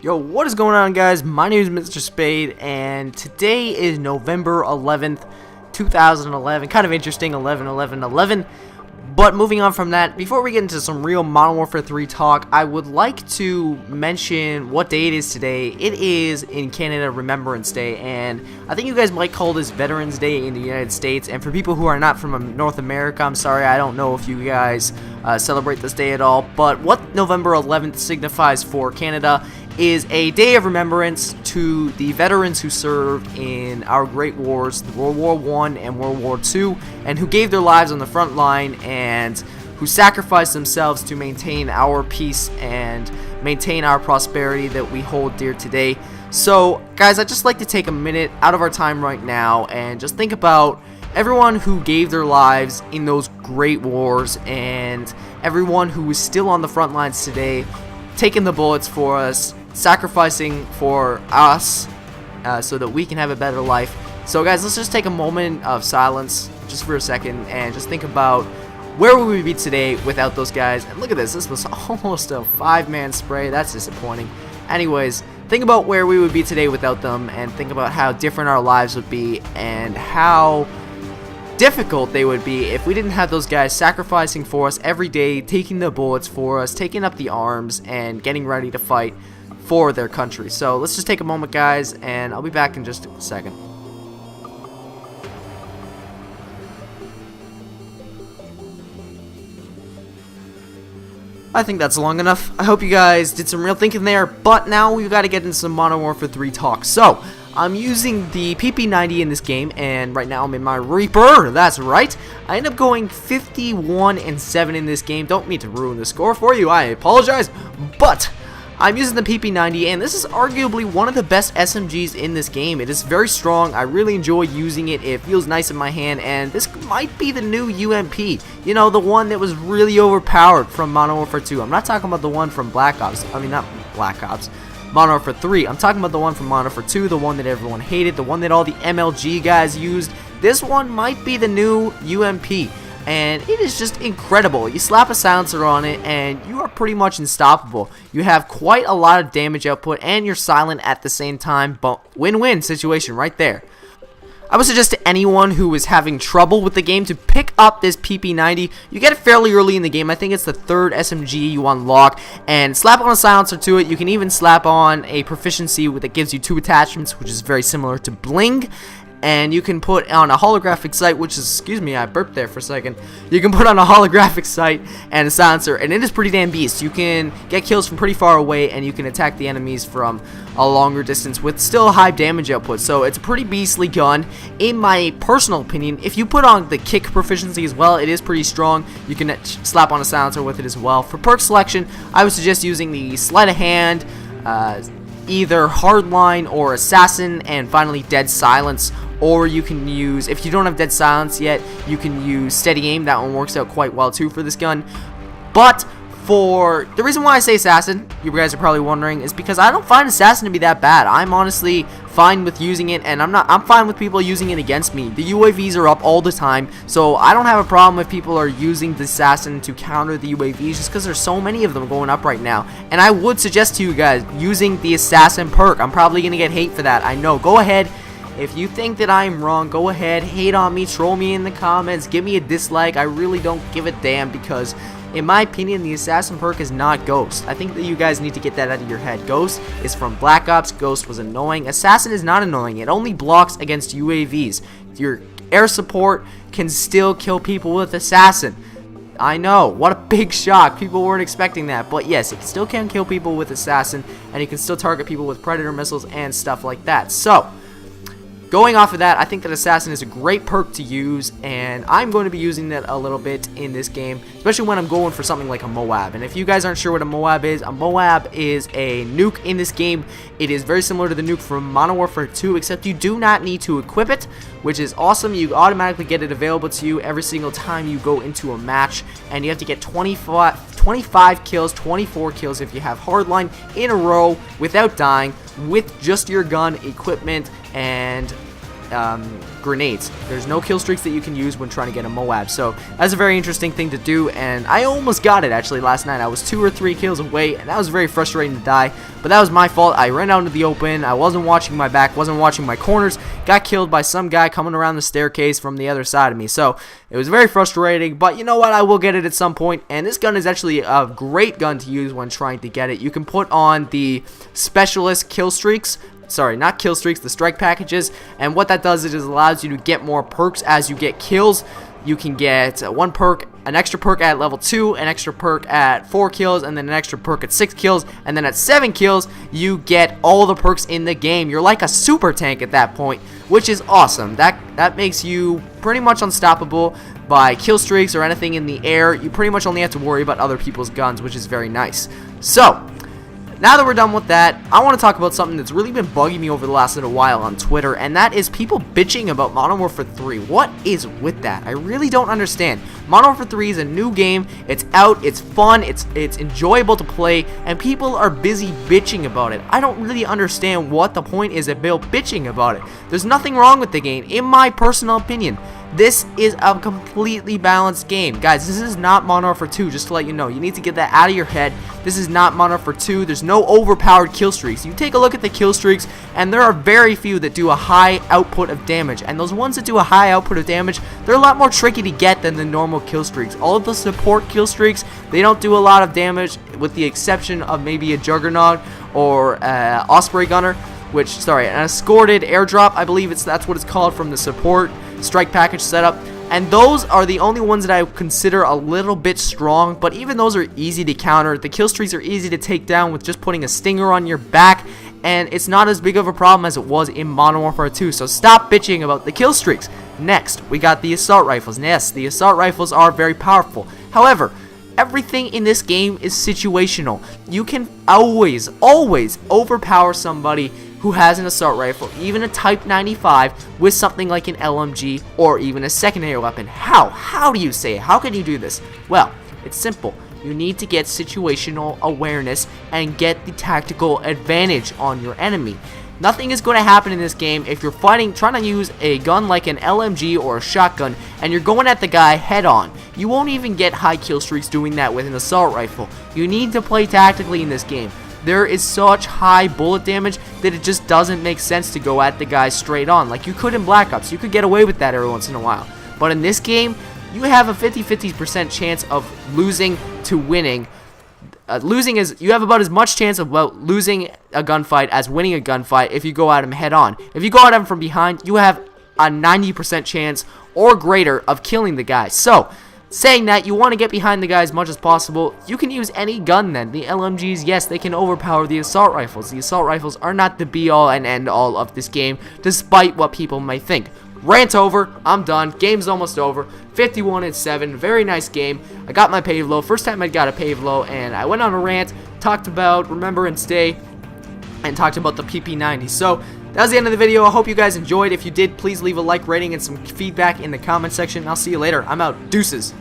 Yo, what is going on, guys? My name is Mr. Spade, and today is November 11th, 2011. Kind of interesting, 11/11/11. But moving on from that, before we get into some real Modern Warfare 3 talk, I would like to mention what day it is today. It is in Canada Remembrance Day, and I think you guys might call this Veterans Day in the United States. And for people who are not from North America, I'm sorry, I don't know if you guys celebrate this day at all. But what November 11th signifies for Canada is a day of remembrance to the veterans who served in our great wars, World War I and World War II, and who gave their lives on the front line and who sacrificed themselves to maintain our peace and maintain our prosperity that we hold dear today. So, guys, I'd just like to take a minute out of our time right now and just think about everyone who gave their lives in those great wars and everyone who is still on the front lines today, taking the bullets for us, sacrificing for us so that we can have a better life. So guys, let's just take a moment of silence just for a second and just think about where would we be today without those guys. And look at this was almost a 5-man spray. That's disappointing. Anyways, think about where we would be today without them, and think about how different our lives would be and how difficult they would be if we didn't have those guys sacrificing for us every day, taking the bullets for us, taking up the arms, and getting ready to fight for their country. So let's just take a moment, guys, and I'll be back in just a second. I think that's long enough. I hope you guys did some real thinking there, but now we've got to get into some Modern Warfare 3 talk. So, I'm using the PP90 in this game, and right now I'm in my Reaper. That's right. I end up going 51-7 in this game. Don't mean to ruin the score for you. I apologize, but I'm using the PP90, and this is arguably one of the best SMGs in this game. It is very strong. I really enjoy using it. It feels nice in my hand, and this might be the new UMP. You know, the one that was really overpowered from Modern Warfare 2. I'm not talking about the one from Black Ops. I mean, not Black Ops. Modern Warfare 3. I'm talking about the one from Modern Warfare 2, the one that everyone hated, the one that all the MLG guys used. This one might be the new UMP, and it is just incredible. You slap a silencer on it and you are pretty much unstoppable. You have quite a lot of damage output and you're silent at the same time, but win-win situation right there. I would suggest to anyone who is having trouble with the game to pick up this PP90. You get it fairly early in the game. I think it's the 3rd SMG you unlock, and slap on a silencer to it. You can even slap on a proficiency that gives you 2 attachments, which is very similar to Bling. And you can put on a holographic sight, which is, excuse me, I burped there for a second. You can put on a holographic sight and a silencer, and it is pretty damn beast. You can get kills from pretty far away, and you can attack the enemies from a longer distance with still high damage output. So it's a pretty beastly gun, in my personal opinion. If you put on the kick proficiency as well, it is pretty strong. You can slap on a silencer with it as well. For perk selection, I would suggest using the sleight of hand, either hardline or assassin, and finally dead silence. Or you can use, if you don't have dead silence yet, you can use steady aim. That one works out quite well too for this gun. But for the reason why I say assassin, you guys are probably wondering, is because I don't find assassin to be that bad. I'm honestly fine with using it, and I'm fine with people using it against me. The UAVs are up all the time, so I don't have a problem if people are using the assassin to counter the UAVs, just because there's so many of them going up right now. And I would suggest to you guys using the assassin perk. I'm probably gonna get hate for that, I know. Go ahead. If you think that I'm wrong, go ahead, hate on me, troll me in the comments, give me a dislike. I really don't give a damn, because in my opinion, the assassin perk is not Ghost. I think that you guys need to get that out of your head. Ghost is from Black Ops. Ghost was annoying. Assassin is not annoying. It only blocks against UAVs. Your air support can still kill people with assassin. I know, what a big shock. People weren't expecting that, but yes, it still can kill people with assassin, and you can still target people with predator missiles and stuff like that. So, going off of that, I think that Assassin is a great perk to use, and I'm going to be using that a little bit in this game, especially when I'm going for something like a Moab. And if you guys aren't sure what a Moab is a nuke in this game. It is very similar to the nuke from Modern Warfare 2, except you do not need to equip it, which is awesome. You automatically get it available to you every single time you go into a match, and you have to get 25 kills, 24 kills if you have hardline in a row without dying, with just your gun, equipment, and grenades. There's no kill streaks that you can use when trying to get a Moab. So that's a very interesting thing to do, and I almost got it actually last night. I was 2 or 3 kills away, and that was very frustrating to die. But that was my fault. I ran out into the open. I wasn't watching my back, wasn't watching my corners. Got killed by some guy coming around the staircase from the other side of me. So it was very frustrating, but you know what? I will get it at some point, and this gun is actually a great gun to use when trying to get it. You can put on the specialist kill streaks. Sorry, not kill streaks, the strike packages, and what that does is it allows you to get more perks as you get kills. You can get one perk, an extra perk at level 2, an extra perk at 4 kills, and then an extra perk at 6 kills, and then at 7 kills, you get all the perks in the game. You're like a super tank at that point, which is awesome. That makes you pretty much unstoppable by kill streaks or anything in the air. You pretty much only have to worry about other people's guns, which is very nice. So, now that we're done with that, I want to talk about something that's really been bugging me over the last little while on Twitter, and that is people bitching about Modern Warfare 3. What is with that? I really don't understand. Modern Warfare 3 is a new game. It's out, it's fun, it's enjoyable to play, and people are busy bitching about it. I don't really understand what the point is about bitching about it. There's nothing wrong with the game, in my personal opinion. This is a completely balanced game. Guys, this is not Modern Warfare 2, just to let you know. You need to get that out of your head. This is not Modern Warfare 2. There's no overpowered kill streaks. You take a look at the kill streaks, and there are very few that do a high output of damage. And those ones that do a high output of damage, they're a lot more tricky to get than the normal kill streaks. All of the support kill streaks, they don't do a lot of damage, with the exception of maybe a Juggernaut or Osprey Gunner, which, sorry, an escorted airdrop, I believe that's what it's called, from the support strike package setup, and those are the only ones that I consider a little bit strong, but even those are easy to counter. The kill streaks are easy to take down with just putting a stinger on your back, and it's not as big of a problem as it was in Modern Warfare 2, so stop bitching about the kill streaks. Next, we got the assault rifles. Yes, the assault rifles are very powerful. However, everything in this game is situational. You can always overpower somebody who has an assault rifle, even a Type 95, with something like an LMG or even a secondary weapon. How do you say it? How can you do this? Well, it's simple. You need to get situational awareness and get the tactical advantage on your enemy. Nothing is going to happen in this game if you're trying to use a gun like an LMG or a shotgun, and you're going at the guy head on. You won't even get high kill streaks doing that with an assault rifle. You need to play tactically in this game. There is such high bullet damage that it just doesn't make sense to go at the guy straight on. Like you could in Black Ops. You could get away with that every once in a while. But in this game, you have a 50-50% chance of losing to winning. You have about as much chance of losing a gunfight as winning a gunfight if you go at him head on. If you go at him from behind, you have a 90% chance or greater of killing the guy. So, saying that, you want to get behind the guy as much as possible. You can use any gun then. The LMGs, yes, they can overpower the assault rifles. The assault rifles are not the be-all and end-all of this game, despite what people might think. Rant over. I'm done. Game's almost over. 51-7. Very nice game. I got my pave low. First time I got a pave low, and I went on a rant, talked about Remember and Stay, and talked about the PP90. So, that was the end of the video. I hope you guys enjoyed. If you did, please leave a like, rating, and some feedback in the comment section. I'll see you later. I'm out. Deuces.